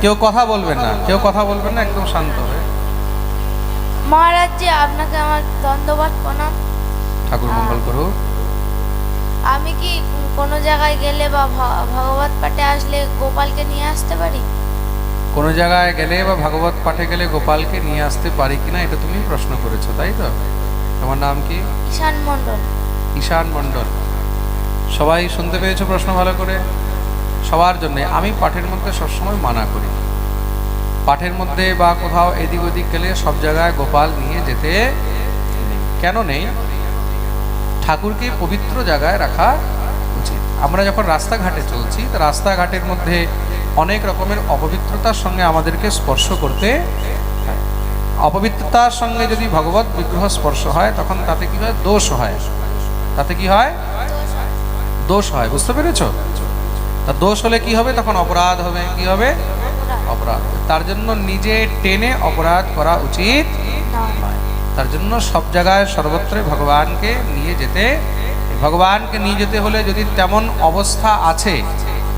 কেউ কথা বলবেন না, কেউ কথা বলবেন না, একদম শান্ত হয়ে। মহারাজ জি, আপনাকে আমার দণ্ডবাদ প্রণাম। ঠাকুর মঙ্গল করুক। আমি কি কোনো জায়গায় গেলে বা ভাগবত পাঠে আসলে গোপালকে নিয়ে আসতে পারি? কোনো জায়গায় গেলে বা ভাগবত পাঠে গেলে গোপালকে নিয়ে আসতে পারি কিনা, এটা তুমি প্রশ্ন করেছো, তাই তো? তোমার নাম কি? ঈশান মণ্ডল। ঈশান মণ্ডল। সবাই শুনতে পেয়েছো প্রশ্ন ভালো করে? সবার জন্য আমি পাঠের মধ্যে সবসময় মানা করি, পাঠের মধ্যে বা কোথাও এদিক ওদিক গেলে সব জায়গায় গোপাল নিয়ে যেতে নেই। কেন নেই? ঠাকুরকে পবিত্র জায়গায় রাখা উচিত। আমরা যখন রাস্তাঘাটে চলছি, তো রাস্তাঘাটের মধ্যে অনেক রকমের অপবিত্রতার সঙ্গে আমাদেরকে স্পর্শ করতে হয়। অপবিত্রতার সঙ্গে যদি ভগবত বিগ্রহ স্পর্শ হয়, তখন তাতে কি হয়? দোষ হয়। তাতে কি হয়? দোষ হয়। বুঝতে পেরেছো? তা দোষ হলে কি হবে? তখন অপরাধ হবে। কি হবে? অপরাধ। তার জন্য নিজে টেনে অপরাধ করা উচিত নয়। তার জন্য সব জায়গায় সর্বত্রই ভগবানকে নিয়ে যেতে, ভগবানকে নিয়ে যেতে হলে যদি তেমন অবস্থা আছে,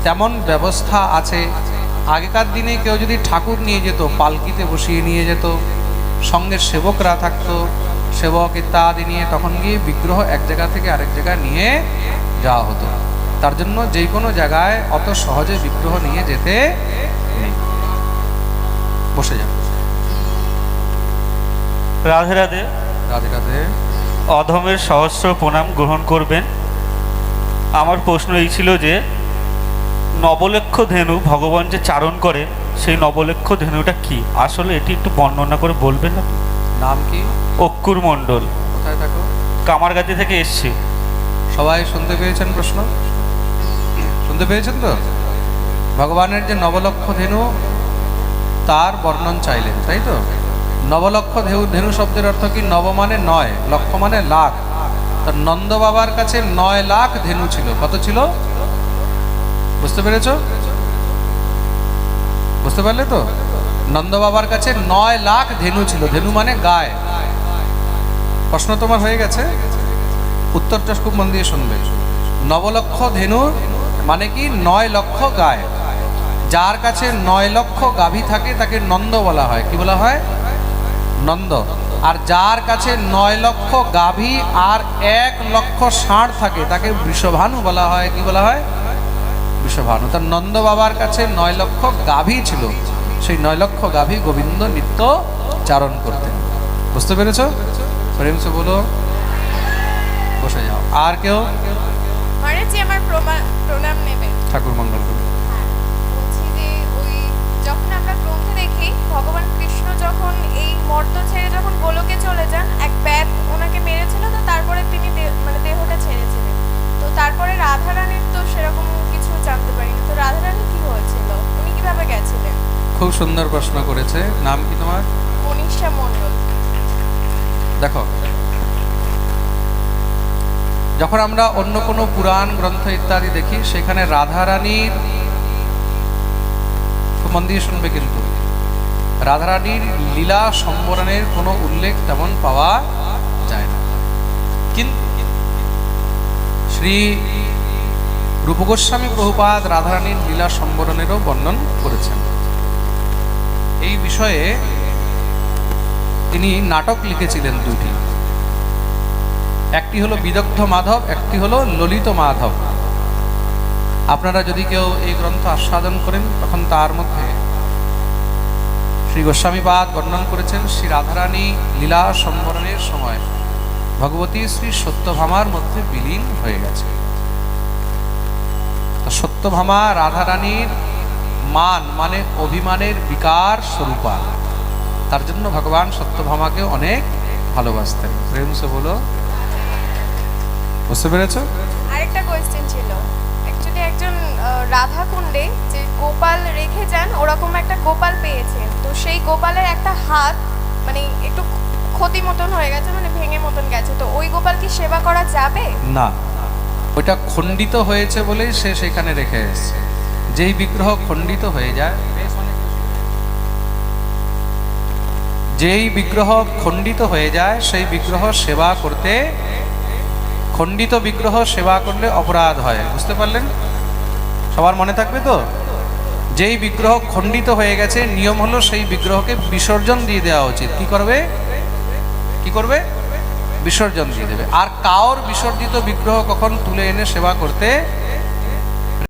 তেমন ব্যবস্থা আছে। আগেকার দিনে কেউ যদি ঠাকুর নিয়ে যেত, পালকিতে বসিয়ে নিয়ে যেত, সঙ্গে সেবকরা থাকতো, সেবক ইত্যাদি নিয়ে তখন গিয়ে বিগ্রহ এক জায়গা থেকে আরেক জায়গায় নিয়ে যাওয়া হতো। তার জন্য যে কোনো জায়গায় অত সহজে বিগ্রহ নিয়ে যেতে নেই। বসে যান। রাধে রাধে। রাধে রাধে। অধমের সহস্র প্রণাম গ্রহণ করবেন। আমার প্রশ্ন এই ছিল যে নবলক্ষ ধেনু ভগবান যে চারণ করেন, সেই নবলক্ষ ধেনুটা কি আসলে, এটি একটু বর্ণনা করে বলবেন না? নাম কি? অক্কুর মণ্ডল। কোথায় থাকো? কামারগাতি থেকে এসছি। সবাই শুনতে পেয়েছেন প্রশ্ন? শুনতে পেয়েছেন তো? ভগবানের যে নবলক্ষ ধেনু, তার বর্ণন চাইলেন, তাই তো? নবলক্ষ ধেনু শব্দের অর্থ কি? নব মানে 9, লক্ষ মানে লাখ। তার নন্দ বাবার কাছে 9 লাখ ধেনু ছিল। কত ছিল? বুঝতে পেরেছ? বুঝতে পারলে তো? নন্দ বাবার কাছে 9 লাখ ধেনু ছিল। ধেনু মানে গায়। প্রশ্ন তোমার হয়ে গেছে, উত্তরটা খুব মন দিয়ে শুনবে। নবলক্ষ ধেনু মানে কি? 9 লক্ষ গায়। যার কাছে 9 লক্ষ গাভী থাকে তাকে নন্দ বলা হয়। কি বলা হয়? নন্দ। আর যার কাছে 9 লক্ষ গাভী আর 1 লক্ষ ষাঁড় থাকে তাকে বৃষভানু বলা হয়। কি বলা হয়? বৃষভানু। তার নন্দ বাবার কাছে 9 লক্ষ গাভী ছিল। সেই 9 লক্ষ গাভী গোবিন্দ নিত্য চারণ করতেন। বুঝতে পেরেছ? প্রেম সে বলো। বসে যাও। আর কেউ? মহারাজজি, আমার প্রণাম নেবেন। ঠাকুর মঙ্গল করুন। বলছি যে ওই যখন আমরা গ্রন্থে দেখি ভগবান কৃষ্ণ যখন এই মর্ত ছেড়ে যখন গোলকে চলে যান, এক ব্যাধ ওনাকে মেরেছিল, তো তারপরে তিনি মানে দেহটা ছেড়েছিলেন। তো তারপরে রাধারানীর তো সেরকম কিছু জানতে পারিনি। তো রাধারানী কি হয়েছিল, উনি কিভাবে গেছিলেন? খুব সুন্দর প্রশ্ন করেছে। নাম কি তোমার? মনীষা মণ্ডল। দেখো, যখন আমরা অন্য কোনো পুরাণ গ্রন্থ ইত্যাদি দেখি, সেখানে রাধারানীর, মন দিয়ে শুনবে কিন্তু, রাধারানীর লীলা সম্বরণের কোনো উল্লেখ তেমন পাওয়া যায় না। কিন্তু শ্রী রূপ গোস্বামী প্রভুপাদ রাধারানীর লীলা সম্বরণেরও বর্ণন করেছেন। এই বিষয়ে তিনি নাটক লিখেছিলেন দুটি। একটি হলো বিদগ্ধ মাধব, একটি হলো ললিত মাধব। আপনারা যদি কেউ এই গ্রন্থ আস্বাদন করেন, তখন তার মধ্যে শ্রী গোস্বামীপাদ বর্ণন করেছেন শ্রী রাধারানী লীলা সম্বরণের সময় ভগবতী শ্রী সত্যভামার মধ্যে বিলীন হয়ে গেছে। সত্যভামা রাধারানীর মান মানে অভিমানের বিকার স্বরূপা। তার জন্য ভগবান সত্যভামাকে অনেক ভালোবাসতেন। প্রেম সে বলো। বুঝতে পেরেছ? আরেকটা কোয়েশ্চেন ছিল, অ্যাকচুয়ালি একজন রাধা কুণ্ডে যে গোপাল রেখে যান, ওরকম একটা গোপাল পেয়েছেন। তো সেই গোপালের একটা হাত মানে একটু ক্ষতি মতন হয়ে গেছে, মানে ভেঙে মতন গেছে। তো ওই গোপাল কি সেবা করা যাবে? না, ওইটা খণ্ডিত হয়েছে বলেই সে সেখানে রেখে এসেছে। যেই বিগ্রহ খণ্ডিত হয়ে যায়, যেই বিগ্রহ খণ্ডিত হয়ে যায়, সেই বিগ্রহ সেবা করতে, খণ্ডিত বিগ্রহ সেবা করলে অপরাধ হয়। বুঝতে পারলেন? সবার মনে থাকবে তো? যেই বিগ্রহ খণ্ডিত হয়ে গেছে, নিয়ম হলো সেই বিগ্রহকে বিসর্জন দিয়ে দেওয়া উচিত। কি করবে? কি করবে? বিসর্জন দিয়ে দেবে। আর কার বিসর্জিত বিগ্রহ কখন তুলে এনে সেবা করতে